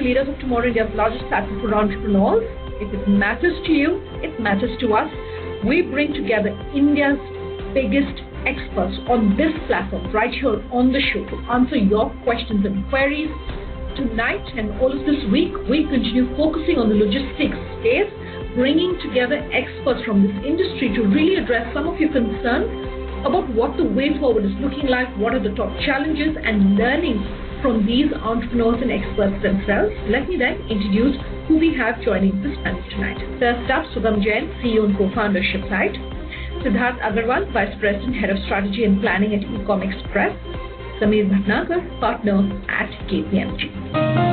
the Leaders of Tomorrow, India's largest platform for entrepreneurs. If it matters to you, it matters to us. We bring together India's biggest experts on this platform right here on the show to answer your questions and queries. Tonight and all of this week, we continue focusing on the logistics space, bringing together experts from this industry to really address some of your concerns about what the way forward is looking like, what are the top challenges, and learning from these entrepreneurs and experts themselves. Let me then introduce who we have joining this panel tonight. First up, Sugam Jain, CEO and co-founder Shyplite. Siddharth Agarwal, Vice President, Head of Strategy and Planning at Ecom Express. Bhatnagar, Partner at KPMG.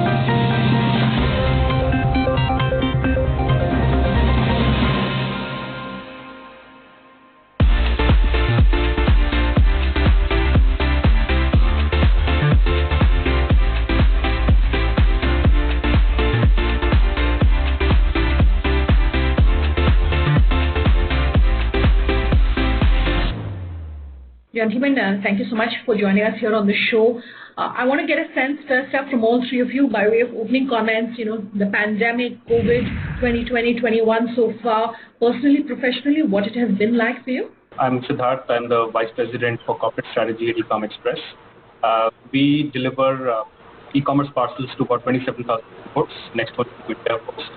Gentlemen, thank you so much for joining us here on the show. I want to get a sense first up from all three of you by way of opening comments, the pandemic, COVID, 2020-21 so far, personally, professionally, what it has been like for you? I'm Siddharth. I'm the Vice President for Corporate Strategy at Ecom Express. We deliver e-commerce parcels to about 27,000 ports, next one to India Post,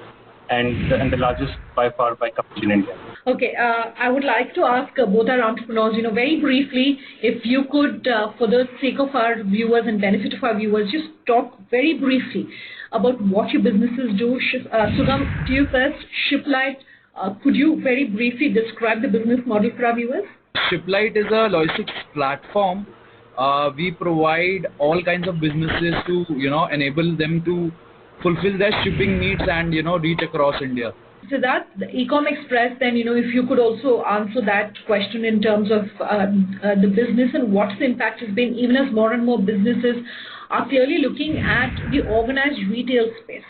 and the largest by far by coverage in India. Okay, I would like to ask both our entrepreneurs, very briefly, if you could, for the sake of our viewers and benefit of our viewers, just talk very briefly about what your businesses do. Sugam, to you first. Shyplite, could you very briefly describe the business model for our viewers? Shyplite is a logistics platform. We provide all kinds of businesses to, enable them to fulfill their shipping needs and, reach across India. Siddharth, the Ecom Express, then, if you could also answer that question in terms of the business and what the impact has been, even as more and more businesses are clearly looking at the organized retail space.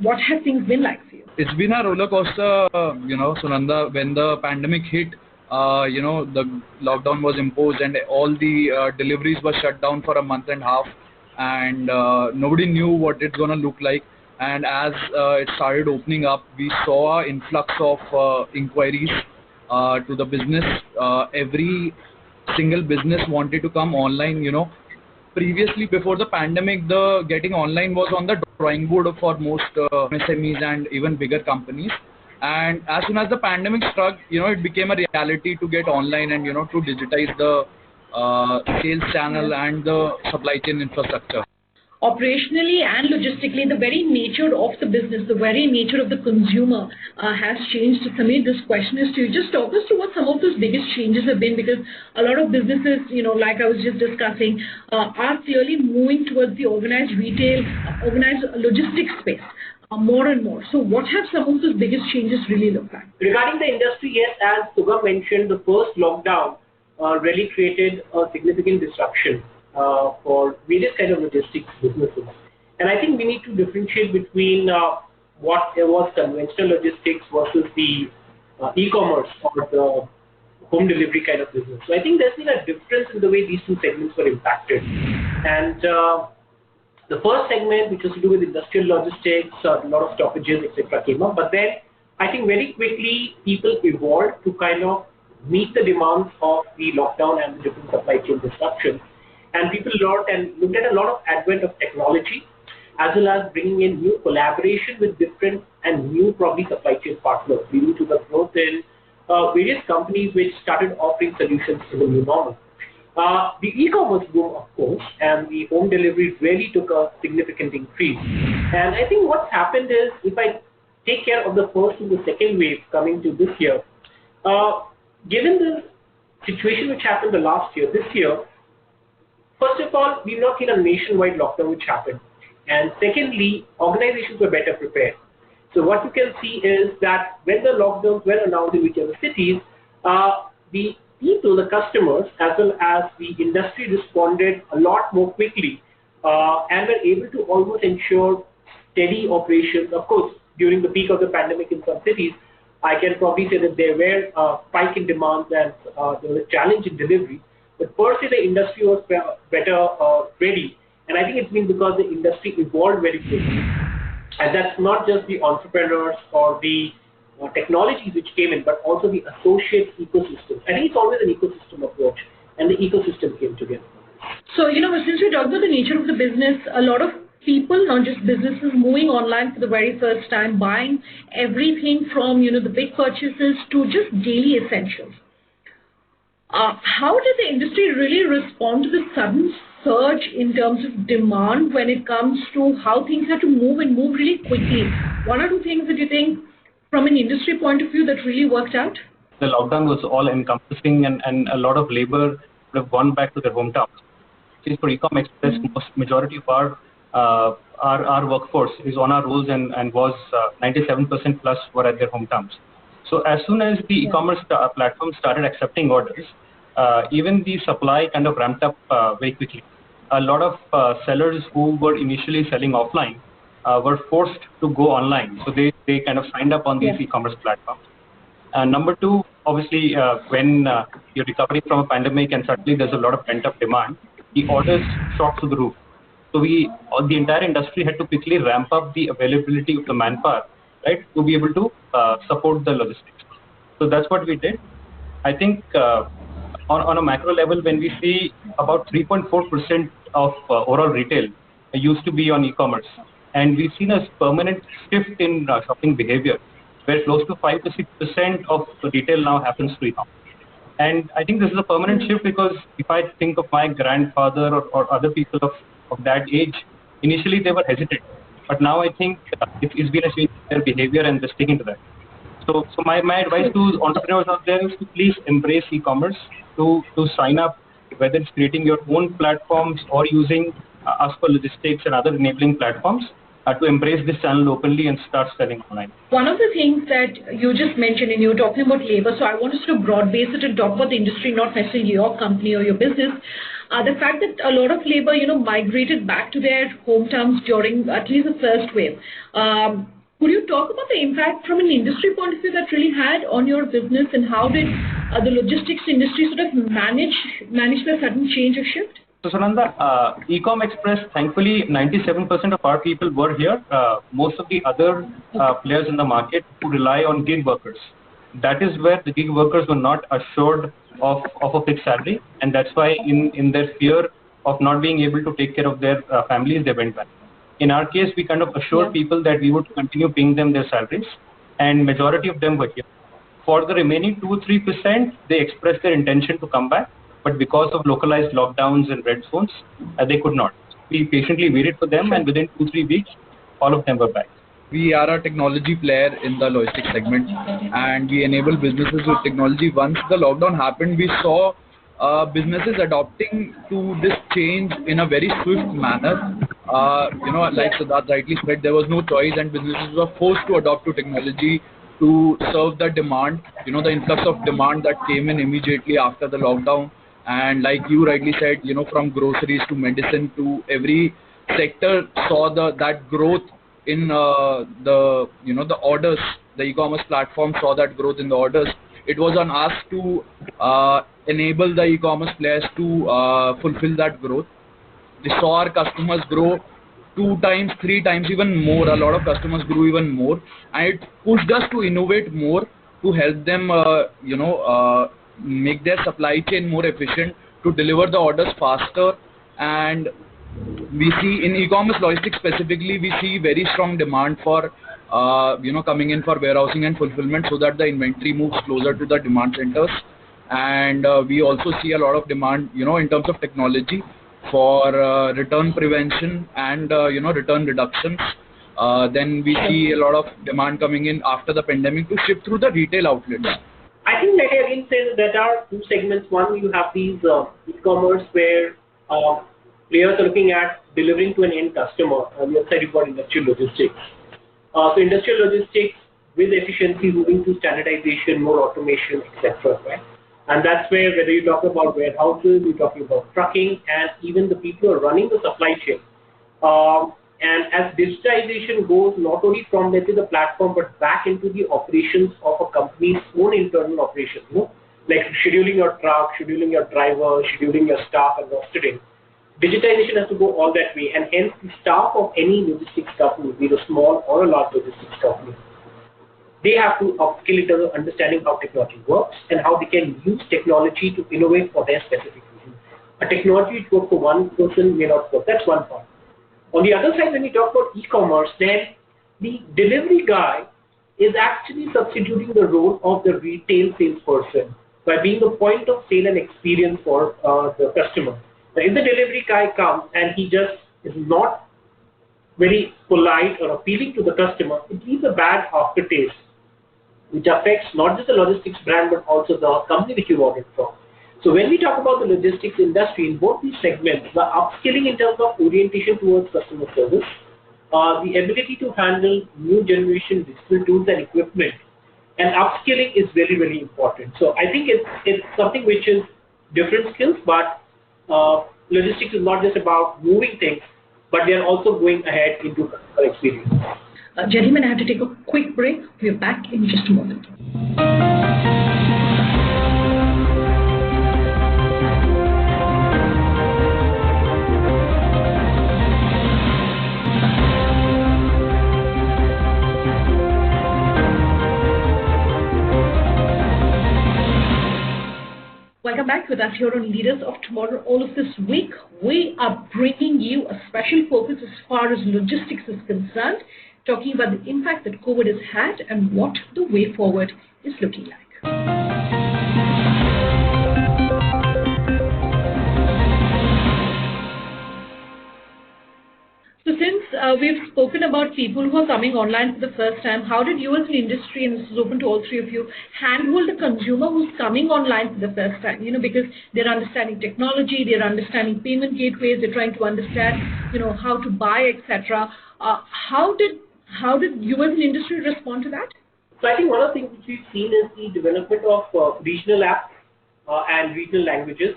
What have things been like for you? It's been a roller coaster, Sunanda. When the pandemic hit, the lockdown was imposed and all the deliveries were shut down for a month and a half, and nobody knew what it's going to look like. And as it started opening up, we saw an influx of inquiries to the business. Every single business wanted to come online. Previously, before the pandemic, the getting online was on the drawing board for most SMEs and even bigger companies. And as soon as the pandemic struck, it became a reality to get online and to digitize the sales channel and the supply chain infrastructure. Operationally and logistically, the very nature of the business, the very nature of the consumer has changed. So, Samir, this question is to you. Just talk us through what some of those biggest changes have been, because a lot of businesses, like I was just discussing, are clearly moving towards the organized retail, organized logistics space more and more. So what have some of those biggest changes really looked like? Regarding the industry, yes, as Sugam mentioned, the first lockdown really created a significant disruption for various kind of logistics businesses. And I think we need to differentiate between what was conventional logistics versus the e-commerce or the home delivery kind of business. So I think there's been a difference in the way these two segments were impacted. And the first segment, which was to do with industrial logistics, a lot of stoppages, etc., came up. But then I think very quickly people evolved to kind of meet the demands of the lockdown and the different supply chain disruptions. And people learned and looked at a lot of advent of technology, as well as bringing in new collaboration with different and new probably supply chain partners, leading to the growth in various companies which started offering solutions to the new normal. The e-commerce boom, of course, and the home delivery really took a significant increase. And I think what's happened is, if I take care of the first and the second wave coming to this year, given the situation which happened the last year, this year, first of all, we've not seen a nationwide lockdown which happened. And secondly, organizations were better prepared. So what you can see is that when the lockdowns were announced in whichever cities, the people, the customers, as well as the industry responded a lot more quickly and were able to almost ensure steady operations. Of course, during the peak of the pandemic in some cities, I can probably say that there were a spike in demands and there was a challenge in delivery. But per se, the industry was better ready And I think it's been because the industry evolved very quickly. And that's not just the entrepreneurs or the technologies which came in, but also the associate ecosystem. I think it's always an ecosystem approach, and the ecosystem came together. So, since we talked about the nature of the business, a lot of people, not just businesses, moving online for the very first time, buying everything from, the big purchases to just daily essentials. How did the industry really respond to the sudden surge in terms of demand when it comes to how things have to move and move really quickly? One or two things that you think from an industry point of view that really worked out? The lockdown was all encompassing and a lot of labor would have gone back to their hometowns. Since for Ecom Express, majority of our workforce is on our rolls and was 97% plus were at their hometowns. So as soon as the e-commerce platform started accepting orders, even the supply kind of ramped up very quickly. A lot of sellers who were initially selling offline were forced to go online. So they kind of signed up on these e-commerce platforms. Number two, obviously, when you're recovering from a pandemic and suddenly there's a lot of pent-up demand, the orders shot through the roof. So the entire industry had to quickly ramp up the availability of the manpower, right, to be able to support the logistics. So that's what we did. I think on a macro level, when we see about 3.4% of overall retail used to be on e-commerce, and we've seen a permanent shift in shopping behavior, where close to 5 to 6% of retail now happens through e-commerce. And I think this is a permanent shift because if I think of my grandfather or other people of that age, initially they were hesitant. But now I think it's been a change in their behavior and they're sticking to that. So my advice to entrepreneurs out there is to please embrace e-commerce, to sign up, whether it's creating your own platforms or using us for logistics and other enabling platforms, to embrace this channel openly and start selling online. One of the things that you just mentioned, and you were talking about labor, so I want us to broad base it and talk about the industry, not necessarily your company or your business. The fact that a lot of labor, migrated back to their hometowns during at least the first wave. Could you talk about the impact from an industry point of view that really had on your business, and how did the logistics industry sort of manage the sudden change or shift? So Sunanda, Ecom Express, thankfully 97% of our people were here. Most of the other players in the market who rely on gig workers. That is where the gig workers were not assured of a fixed salary, and that's why in their fear of not being able to take care of their families, they went back. In our case, we kind of assured people that we would continue paying them their salaries, and majority of them were here. For the remaining 2-3%, they expressed their intention to come back, but because of localized lockdowns and red zones, they could not. We patiently waited for them, and within 2-3 weeks, all of them were back. We are a technology player in the logistics segment, and we enable businesses with technology. Once the lockdown happened, we saw businesses adopting to this change in a very swift manner. Like Siddharth rightly said, there was no choice, and businesses were forced to adopt to technology to serve the demand, the influx of demand that came in immediately after the lockdown. And like you rightly said, from groceries to medicine to every sector saw that growth in the orders. The e-commerce platform saw that growth in the orders. It was on us to enable the e-commerce players to fulfill that growth. We saw our customers grow 2 times, 3 times, even more. A lot of customers grew even more, and it pushed us to innovate more, to help them, make their supply chain more efficient, to deliver the orders faster. And we see in e-commerce logistics specifically, we see very strong demand for coming in for warehousing and fulfillment, so that the inventory moves closer to the demand centers. And we also see a lot of demand, in terms of technology for return prevention and return reductions. Then we see a lot of demand coming in after the pandemic to ship through the retail outlets. I think let me again say that there are 2 segments. One, you have these e-commerce where players are looking at delivering to an end customer. On the other side, you've got industrial logistics. So industrial logistics with efficiency, moving to standardization, more automation, etc. Right? And that's where, whether you talk about warehouses, you're talking about trucking, and even the people who are running the supply chain. And as digitization goes, not only from, let's say, the platform, but back into the operations of a company's own internal operations, like scheduling your truck, scheduling your driver, scheduling your staff, and rostering. digitization has to go all that way, and hence the staff of any logistics company, be it a small or a large logistics company, they have to upskill in terms of understanding how technology works and how they can use technology to innovate for their specific reason. A technology which works for one person may not work. That's one part. On the other side, when we talk about e-commerce, then the delivery guy is actually substituting the role of the retail salesperson by being the point of sale and experience for the customer. Now, if the delivery guy comes and he just is not very polite or appealing to the customer, it leaves a bad aftertaste, which affects not just the logistics brand but also the company which you ordered from. So when we talk about the logistics industry, in both these segments, the upskilling in terms of orientation towards customer service, the ability to handle new generation digital tools and equipment, and upskilling is very, very important. So I think it's something which is different skills, but logistics is not just about moving things, but they are also going ahead into customer experience. Gentlemen, I have to take a quick break. We're back in just a moment. Welcome back with us here on Leaders of Tomorrow. All of this week, we are bringing you a special focus as far as logistics is concerned, talking about the impact that COVID has had and what the way forward is looking like. So since we've spoken about people who are coming online for the first time, how did you as an industry, and this is open to all three of you, handhold the consumer who's coming online for the first time? Because they're understanding technology, they're understanding payment gateways, they're trying to understand, how to buy, etc. How did you as an industry respond to that? So I think one of the things which we've seen is the development of regional apps and regional languages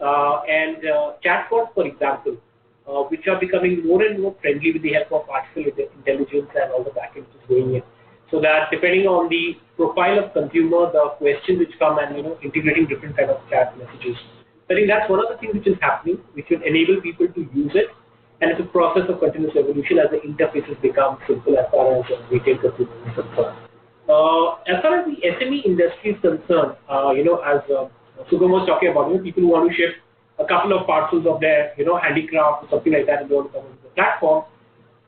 and chatbots, for example, which are becoming more and more friendly with the help of artificial intelligence and all the backends going in. So that depending on the profile of consumer, the questions which come and integrating different kind of chat messages. So I think that's one of the things which is happening, which will enable people to use it. And it's a process of continuous evolution as the interfaces become simple as far as retail consumer is concerned. As far as the SME industry is concerned, as Sugam was talking about, people who want to ship a couple of parcels of their, handicraft or something like that and they want to come onto the platform.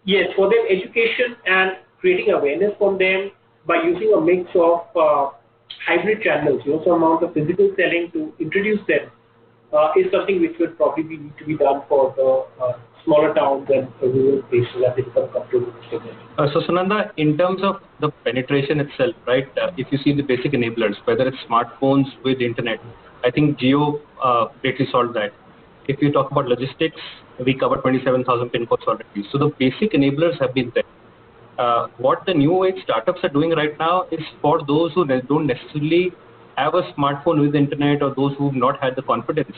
Yes, for them, education and creating awareness from them by using a mix of hybrid channels, some amount of physical selling to introduce them is something which would probably need to be done for the smaller towns and rural places as they become comfortable with technology. So Sunanda, in terms of the penetration itself, right, if you see the basic enablers, whether it's smartphones with internet, I think Geo greatly solved that. If you talk about logistics, we cover 27,000 pin codes already. So the basic enablers have been there. What the new age startups are doing right now is for those who don't necessarily have a smartphone with internet or those who have not had the confidence.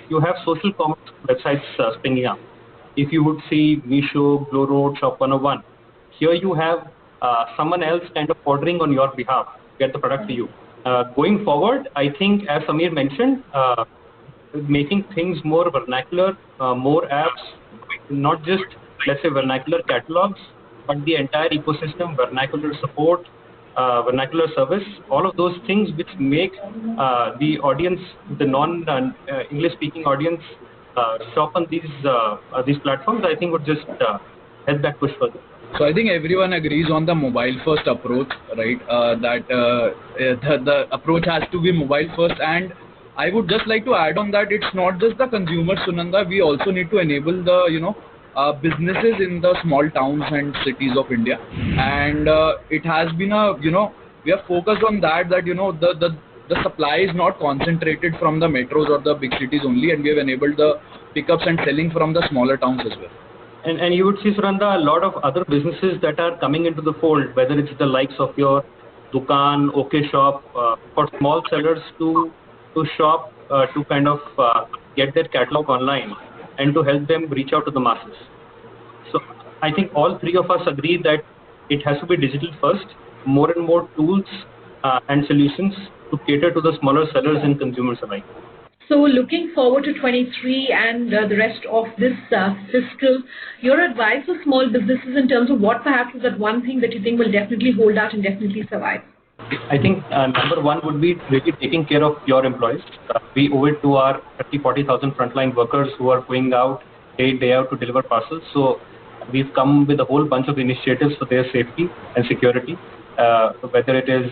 You have social commerce websites springing up. If you would see Meesho, Glowroad, Shop 101, here you have someone else kind of ordering on your behalf, get the product to you. Going forward, I think, as Samir mentioned, making things more vernacular, more apps, not just, let's say, vernacular catalogs, but the entire ecosystem, vernacular support, vernacular service, all of those things which make the audience, the non-English speaking audience, shop on these platforms, I think would just help that push further. So I think everyone agrees on the mobile first approach, right? That the approach has to be mobile first, and I would just like to add on that it's not just the consumer, Sunanda. We also need to enable the businesses in the small towns and cities of India, and it has been we are focused on that the supply is not concentrated from the metros or the big cities only, and we have enabled the pickups and selling from the smaller towns as well. And you would see, Suranda, a lot of other businesses that are coming into the fold, whether it's the likes of your Dukaan, OK Shop, for small sellers to shop, to kind of get their catalog online and to help them reach out to the masses. So I think all three of us agree that it has to be digital first, more and more tools and solutions to cater to the smaller sellers and consumers alike. So looking forward to 23 and the rest of this fiscal, your advice for small businesses in terms of what perhaps is that one thing that you think will definitely hold out and definitely survive? I think number one would be really taking care of your employees. We owe it to our 40,000 frontline workers who are going out day in, day out to deliver parcels. So we've come with a whole bunch of initiatives for their safety and security. Whether it is,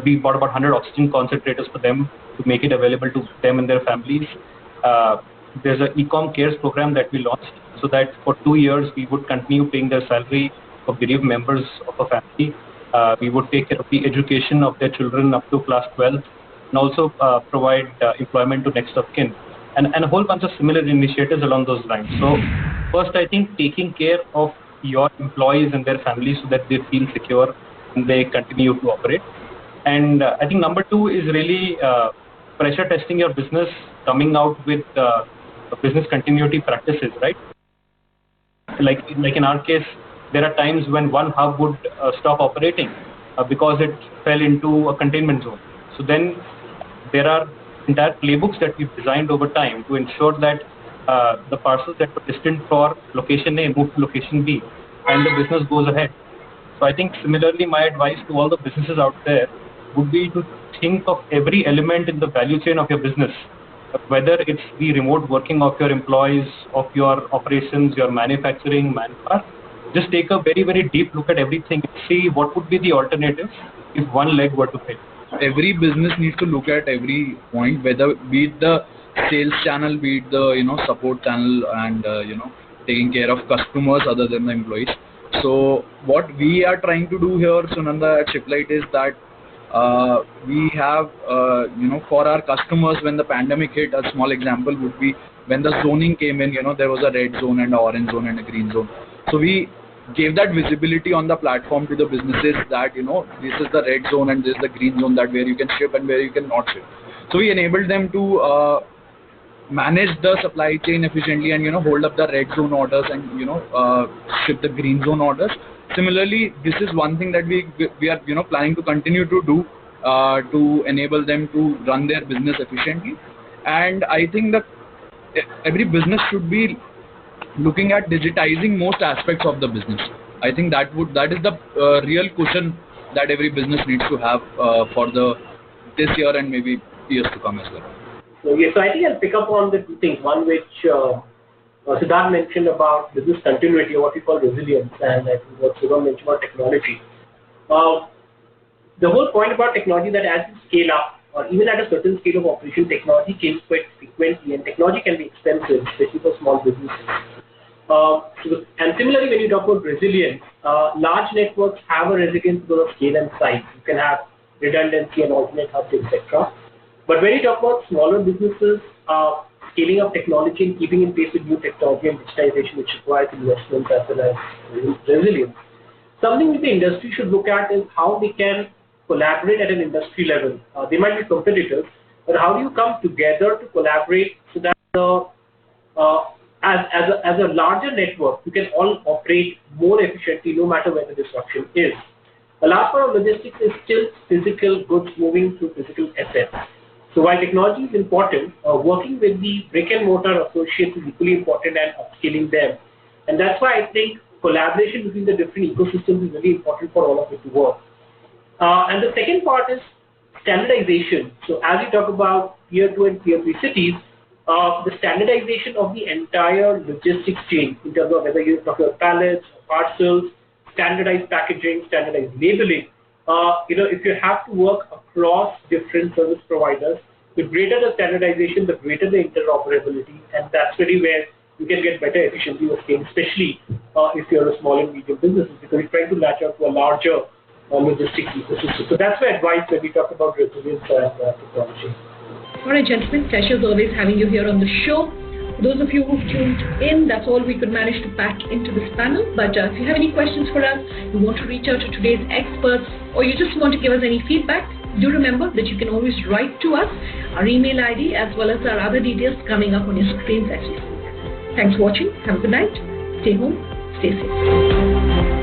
we bought about 100 oxygen concentrators for them to make it available to them and their families. There's an Ecom Cares program that we launched so that for 2 years we would continue paying their salary for bereaved members of a family. We would take care of the education of their children up to class 12 and also provide employment to next of kin and a whole bunch of similar initiatives along those lines. So first, I think taking care of your employees and their families so that they feel secure and they continue to operate. And I think number two is really pressure testing your business, coming out with business continuity practices, right? Like in our case, there are times when one hub would stop operating because it fell into a containment zone. So then there are entire playbooks that we've designed over time to ensure that the parcels that were destined for location A move to location B and the business goes ahead. So I think similarly, my advice to all the businesses out there would be to think of every element in the value chain of your business, whether it's the remote working of your employees, of your operations, your manufacturing, manpower. Just take a very, very deep look at everything and see what would be the alternatives if one leg were to fail. Every business needs to look at every point, whether be it the sales channel, be it the support channel, and taking care of customers other than the employees. So what we are trying to do here, Sunanda, at Shyplite is that we have for our customers, when the pandemic hit, a small example would be when the zoning came in. There was a red zone and an orange zone and a green zone. So we gave that visibility on the platform to the businesses that this is the red zone and this is the green zone, that where you can ship and where you cannot ship. So we enabled them to manage the supply chain efficiently and hold up the red zone orders and ship the green zone orders. Similarly, this is one thing that we are planning to continue to do to enable them to run their business efficiently. And I think that every business should be looking at digitizing most aspects of the business. I think that is the real cushion that every business needs to have for this year and maybe years to come as well. So I think I'll pick up on the two things. One which Siddharth mentioned about business continuity, or what we call resilience, and I think what Sugam mentioned about technology. The whole point about technology that as you scale up, or even at a certain scale of operation, technology changes quite frequently, and technology can be expensive, especially for small businesses. And similarly, when you talk about resilience, large networks have a resilience because of scale and size. You can have redundancy and alternate hubs, etc. But when you talk about smaller businesses, scaling up technology and keeping in pace with new technology and digitization, which requires investment as well as resilience. Something that the industry should look at is how they can collaborate at an industry level. They might be competitors, but how do you come together to collaborate so that as a larger network, you can all operate more efficiently no matter where the disruption is. A large part of logistics is still physical goods moving through physical assets. So while technology is important, working with the brick and mortar associates is equally important and upskilling them. And that's why I think collaboration between the different ecosystems is really important for all of it to work. And the second part is standardization. So as we talk about tier 2 and tier 3 cities, the standardization of the entire logistics chain in terms of whether you're talking about pallets, parcels, standardized packaging, standardized labeling. If you have to work across different service providers, the greater the standardization, the greater the interoperability, and that's really where you can get better efficiency of scale, especially if you're a small and medium business, because you're trying to latch out to a larger logistics ecosystem. So that's my advice when we talk about resilience and technology. All right, gentlemen, pleasure as always having you here on the show. For those of you who've tuned in, that's all we could manage to pack into this panel. But if you have any questions for us, you want to reach out to today's experts, or you just want to give us any feedback, do remember that you can always write to us, our email ID, as well as our other details coming up on your screens as we speak. Thanks for watching. Have a good night. Stay home. Stay safe.